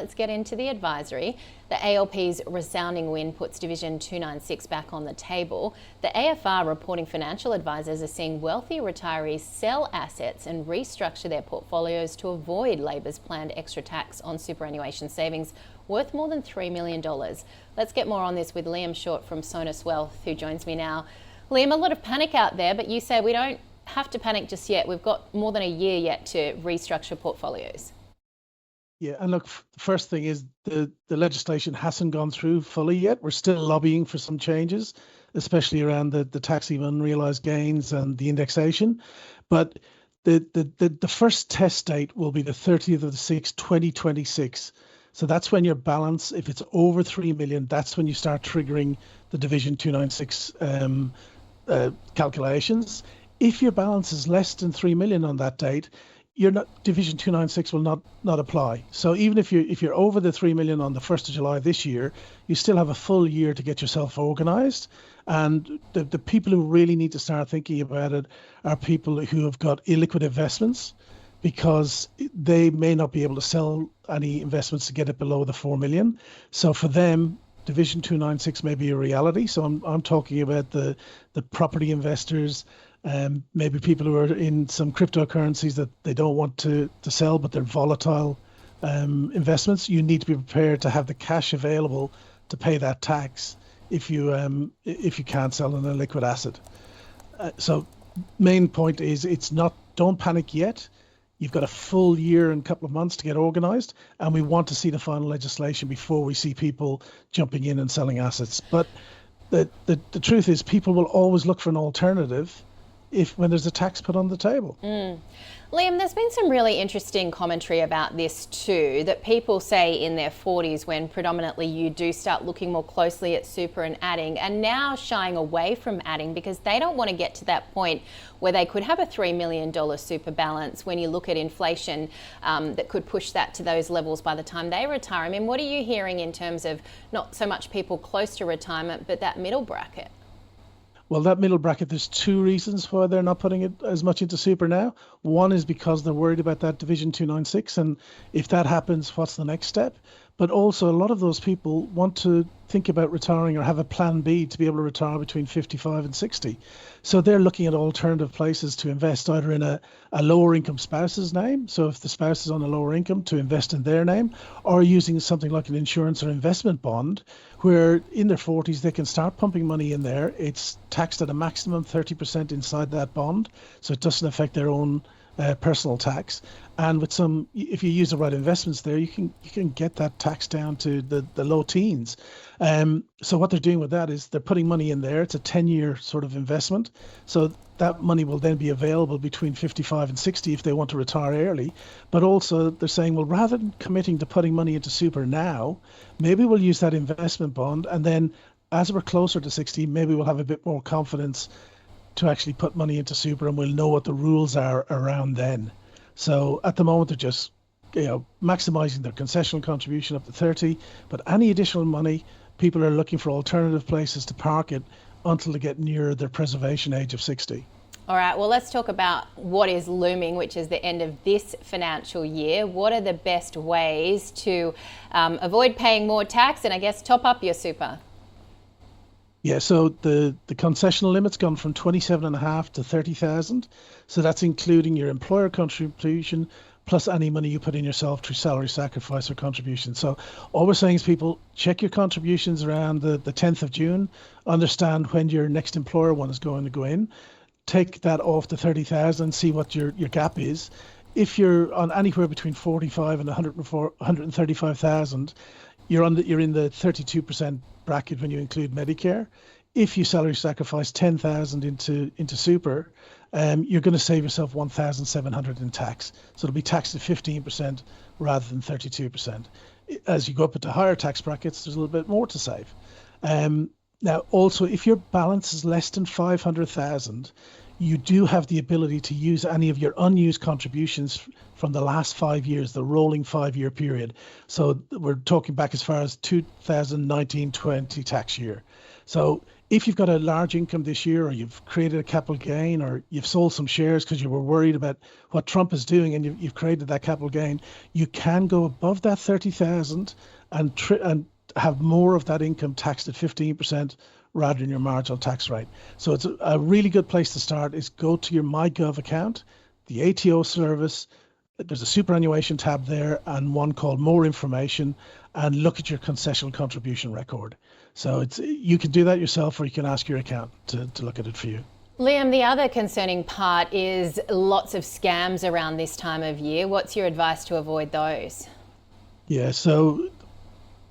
Let's get into the advisory. The ALP's resounding win puts Division 296 back on the table. The AFR reporting financial advisors are seeing wealthy retirees sell assets and restructure their portfolios to avoid Labor's planned extra tax on superannuation savings worth more than $3 million. Let's get more on this with Liam Shorte from Sonas Wealth, who joins me now. Liam, a lot of panic out there, but you say we don't have to panic just yet. We've got more than a year yet to restructure portfolios. Yeah, and look, the first thing is the legislation hasn't gone through fully yet. We're still lobbying for some changes, especially around the taxing of unrealised gains and the indexation. But the first test date will be the 30th of the 6th, 2026. So that's when your balance, if it's over 3 million, that's when you start triggering the Division 296 calculations. If your balance is less than 3 million on that date, Division 296 will not apply. So even if you're over the 3 million on the 1st of July this year, you still have a full year to get yourself organised. And the people who really need to start thinking about it are people who have got illiquid investments, because they may not be able to sell any investments to get it below the 4 million. So for them, Division 296 may be a reality. So I'm talking about the property investors, maybe people who are in some cryptocurrencies that they don't want to sell, but they're volatile investments. You need to be prepared to have the cash available to pay that tax if you can't sell an illiquid asset. So main point is don't panic yet. You've got a full year and a couple of months to get organised, and we want to see the final legislation before we see people jumping in and selling assets. But the truth is, people will always look for an alternative when there's a tax put on the table. Liam, there's been some really interesting commentary about this too, that people say in their 40s, when predominantly you do start looking more closely at super and adding, and now shying away from adding because they don't want to get to that point where they could have a $3 million super balance when you look at inflation that could push that to those levels by the time they retire. I mean, what are you hearing in terms of not so much people close to retirement, but that middle bracket? Well, that middle bracket, there's two reasons why they're not putting it as much into super now. One is because they're worried about that Division 296, and if that happens, what's the next step? But also, a lot of those people want to think about retiring or have a plan B to be able to retire between 55 and 60. So they're looking at alternative places to invest, either in a lower income spouse's name. So if the spouse is on a lower income, to invest in their name, or using something like an insurance or investment bond, where in their 40s they can start pumping money in there. It's taxed at a maximum 30% inside that bond, so it doesn't affect their own personal tax. And with if you use the right investments there, you can get that tax down to the low teens. So what they're doing with that is they're putting money in there. It's a 10-year sort of investment. So that money will then be available between 55 and 60 if they want to retire early. But also they're saying, well, rather than committing to putting money into super now, maybe we'll use that investment bond, and then as we're closer to 60, maybe we'll have a bit more confidence to actually put money into super, and we'll know what the rules are around then. So at the moment, they're just maximizing their concessional contribution up to 30, but any additional money, people are looking for alternative places to park it until they get near their preservation age of 60. All right, well, let's talk about what is looming, which is the end of this financial year. What are the best ways to avoid paying more tax and, I guess, top up your super? Yeah, so the concessional limit's gone from 27.5 to 30,000. So that's including your employer contribution plus any money you put in yourself through salary sacrifice or contribution. So all we're saying is, people, check your contributions around the 10th of June, understand when your next employer one is going to go in, take that off the 30,000, see what your gap is. If you're on anywhere between 45 and 135,000, you're in the 32% bracket when you include Medicare. If you salary sacrifice 10,000 into super, you're going to save yourself 1,700 in tax. So it'll be taxed at 15% rather than 32%. As you go up into higher tax brackets, there's a little bit more to save. Now, also, if your balance is less than 500,000, you do have the ability to use any of your unused contributions from the last 5 years, the rolling 5-year period. So we're talking back as far as 2019-20 tax year. So if you've got a large income this year, or you've created a capital gain, or you've sold some shares because you were worried about what Trump is doing, and you've created that capital gain, you can go above that 30,000 and have more of that income taxed at 15% rather than your marginal tax rate. So it's a really good place to start is go to your MyGov account, the ATO service. There's a superannuation tab there and one called More Information, and look at your concessional contribution record. So you can do that yourself, or you can ask your account to look at it for you. Liam, the other concerning part is lots of scams around this time of year. What's your advice to avoid those? Yeah, so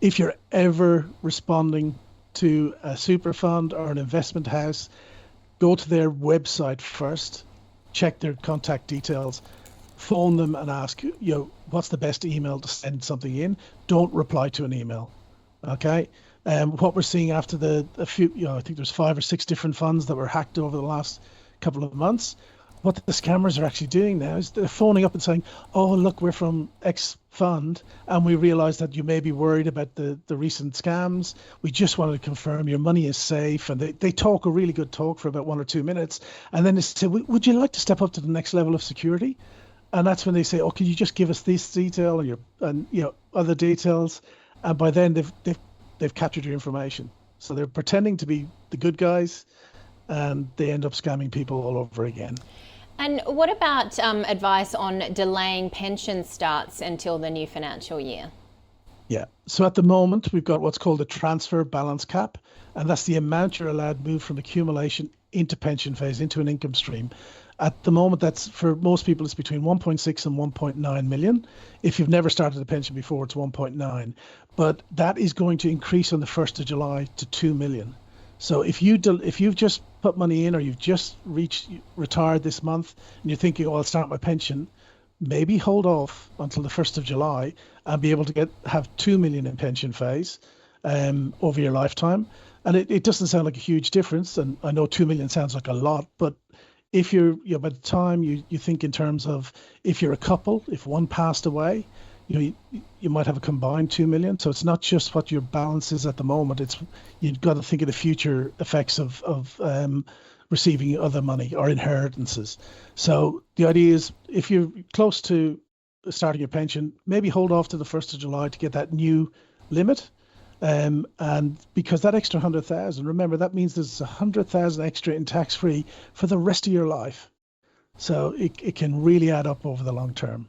if you're ever responding to a super fund or an investment house, go to their website first, check their contact details, phone them and ask, what's the best email to send something in? Don't reply to an email. Okay. What we're seeing after a few, I think there's 5 or 6 different funds that were hacked over the last couple of months. What the scammers are actually doing now is they're phoning up and saying, oh, look, we're from X fund, and we realize that you may be worried about the recent scams. We just wanted to confirm your money is safe. And they talk a really good talk for about 1 or 2 minutes. And then they say, would you like to step up to the next level of security? And that's when they say, oh, can you just give us this detail and other details? And by then they've captured your information. So they're pretending to be the good guys, and they end up scamming people all over again. And what about advice on delaying pension starts until the new financial year? Yeah. So at the moment, we've got what's called a transfer balance cap, and that's the amount you're allowed to move from accumulation into pension phase, into an income stream. At the moment, that's for most people, it's between 1.6 and 1.9 million. If you've never started a pension before, it's 1.9. But that is going to increase on the 1st of July to 2 million. So if you've just put money in, or you've just retired this month and you're thinking, oh, I'll start my pension, maybe hold off until the 1st of July and be able to have 2 million in pension phase over your lifetime. And it doesn't sound like a huge difference. And I know 2 million sounds like a lot, but if you're by the time you think in terms of, if you're a couple, if one passed away, you might have a combined 2 million. So it's not just what your balance is at the moment. You've got to think of the future effects of receiving other money or inheritances. So the idea is, if you're close to starting your pension, maybe hold off to the 1st of July to get that new limit. And because that extra 100,000, remember, that means there's 100,000 extra in tax-free for the rest of your life. So it can really add up over the long term.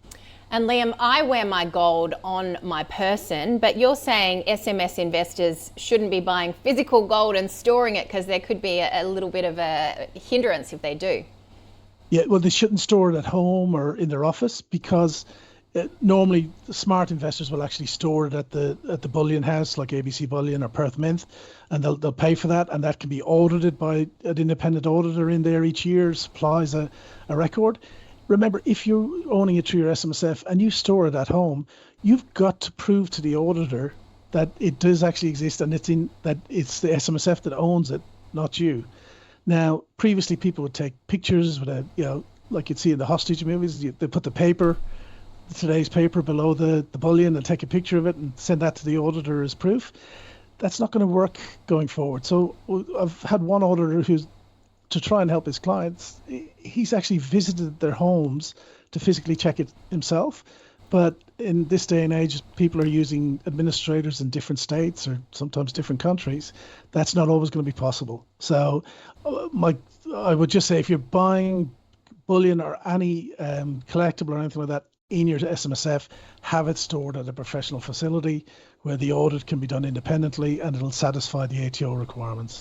And Liam, I wear my gold on my person, but you're saying SMS investors shouldn't be buying physical gold and storing it because there could be a little bit of a hindrance if they do. Yeah, well, they shouldn't store it at home or in their office, because normally the smart investors will actually store it at the bullion house, like ABC Bullion or Perth Mint, and they'll pay for that, and that can be audited by an independent auditor in there each year, supplies a record. Remember, if you're owning it through your SMSF and you store it at home, you've got to prove to the auditor that it does actually exist, and it's the SMSF that owns it, not you. Now, previously people would take pictures with like you'd see in the hostage movies. They put today's paper below the bullion and take a picture of it and send that to the auditor as proof. That's not going to work going forward. So I've had one auditor who's, to try and help his clients, he's actually visited their homes to physically check it himself. But in this day and age, people are using administrators in different states or sometimes different countries. That's not always going to be possible. So I would just say, if you're buying bullion or any collectible or anything like that in your SMSF, have it stored at a professional facility where the audit can be done independently and it'll satisfy the ATO requirements.